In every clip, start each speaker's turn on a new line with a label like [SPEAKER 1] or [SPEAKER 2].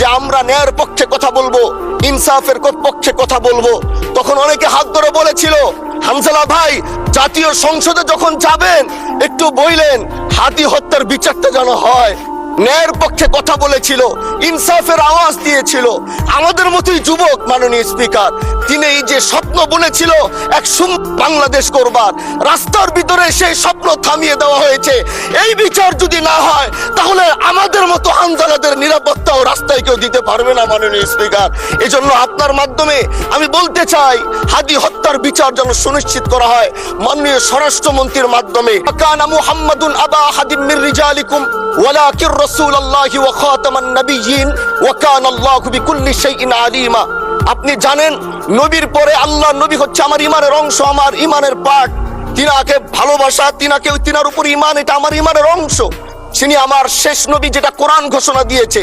[SPEAKER 1] যে আমরা ন্যায়ের পক্ষে কথা বলবো, ইনসাফের পক্ষে কথা বলবো, তখন অনেকে হাত ধরে বলেছিল, হামজালা ভাই জাতীয় সংসদে যখন যাবেন একটু বললেন হাতি হত্যার বিচারটা যেন হয়। ন্যায়ের পক্ষে কথা বলেছিল, ইনসাফের আওয়াজ দিয়েছিল। আমাদের মতোই যুবক মাননীয় স্পিকার, তিনি এই যে স্বপ্ন বুনেছিল এক বাংলাদেশ করবার, রাস্তার ভিতরে সেই স্বপ্ন থামিয়ে দেওয়া হয়েছে। এই বিচার যদি না হয় তাহলে আমাদের মতো হামজালাদের নিরাপত্তাও রাস্তায় কেউ দিতে পারবে না মাননীয় স্পিকার। এজন্য আপনার মাধ্যমে আমি বলতে চাই, হাদি হত্যার বিচার যেন সুনিশ্চিত করা হয় মাননীয় স্বরাষ্ট্রমন্ত্রীর মাধ্যমে। কানা মুহাম্মাদুন আবা আহাদিম মির রিজালিকুম ওয়ালাকিন রাসূলুল্লাহি ওয়া খাতামান নাবিয়্যিন ওয়া কানা আল্লাহু বিকুল্লি শাইইন আলিমা। আপনি জানেন নবীর পরে আল্লাহ নবী হচ্ছে আমার ইমানের অংশ, আমার ইমানের পার্ট। তিনাকে ভালোবাসা, তিনার উপর ইমান, এটা আমার ইমানের অংশ। তিনি আমার শেষ নবী, যেটা কোরআন ঘোষণা দিয়েছে।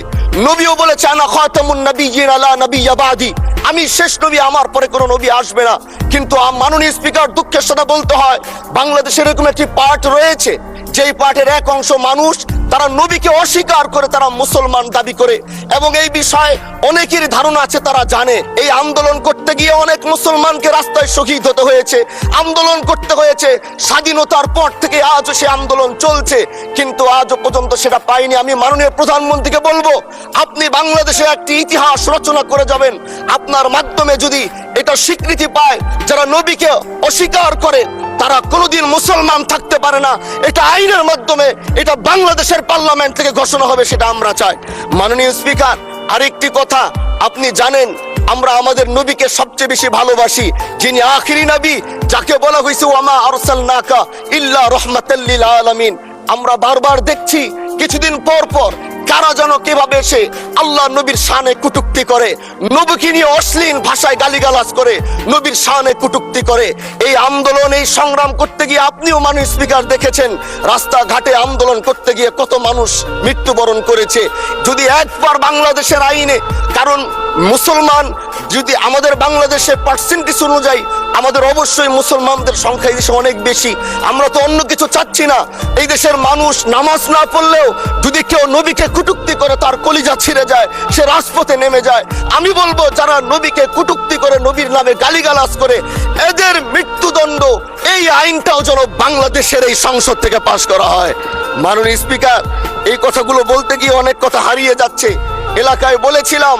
[SPEAKER 1] নবীও বলেছে আনা খাতামুন নাবিয়্যিন লা নাবিয়্যা বাদি, আমি শেষ নবী, আমার পরে কোনো নবী আসবে না। কিন্তু মাননীয় স্পিকার, দুঃখের সাথে বলতে হয় বাংলাদেশের এরকম একটি পার্ট রয়েছে, যেই পার্টের এক অংশ মানুষ তারা নবীকে অস্বীকার করে, তারা মুসলমান দাবি করে। এবং এই বিষয়ে অনেকেরই ধারণা আছে, তারা জানে এই আন্দোলন করতে গিয়ে অনেক মুসলমানকে রাস্তায় শহীদ হতে হয়েছে, আন্দোলন করতে হয়েছে। স্বাধীনতার পর থেকে আজও সে আন্দোলন চলছে, কিন্তু আজও পর্যন্ত সেটা পাইনি। আমি মাননীয় প্রধানমন্ত্রীকে বলবো, আপনি বাংলাদেশে একটি ইতিহাস রচনা করে যাবেন। আপনার মাধ্যমে যদি এটা স্বীকৃতি পায়, যারা নবীকে অস্বীকার করে তারা কোনোদিন মুসলমান থাকতে পারে না, এটা আইনের মাধ্যমে, এটা বাংলাদেশের পার্লামেন্ট থেকে ঘোষণা হবে, সেটা আমরা চাই। মাননীয় স্পিকার, আরেকটি কথা, আপনি জানেন আমরা আমাদের নবীকে সবচেয়ে বেশি ভালোবাসি, যিনি আখিরি নবী, যাকে বলা হয়েছে ওয়ামা আরসালনাকা ইল্লা রাহমাতাল লিল আলামিন। আমরা বারবার দেখছি কিছুদিন পর পর কারা যেন কিভাবে এসে আল্লাহ নবীর শানে কটূক্তি করে, নবীকে নিয়ে অশ্লীল ভাষায় গালিগালাজ করে, নবীর শানে কটূক্তি করে। এই আন্দোলন, এই সংগ্রাম করতে গিয়ে আপনিও মাননীয় স্পিকার দেখেছেন রাস্তাঘাটে আন্দোলন করতে গিয়ে কত মানুষ মৃত্যুবরণ করেছে। যদি একবার বাংলাদেশের আইনে, কারণ মুসলমান যদি আমাদের বাংলাদেশের পার্সেন্টেজ অনুযায়ী আমাদের অবশ্যই মুসলমানদের সংখ্যা এই দেশে অনেক বেশি। আমরা তো অন্য কিছু চাচ্ছি না। এই দেশের মানুষ নামাজ না পড়লেও যদি কেউ নবীকে কটূক্তি করে তার কলিজা ছিঁড়ে যায়, সে রাজপথে নেমে যায়। আমি বলবো যারা নবীকে কটূক্তি করে, নবীর নামে গালিগালাজ করে, এদের মৃত্যুদণ্ড, এই আইনটাও যেন বাংলাদেশের এই সংসদ থেকে পাশ করা হয়। মাননীয় স্পিকার, এই কথাগুলো বলতে গিয়ে অনেক কথা হারিয়ে যাচ্ছে। এলাকায় বলেছিলাম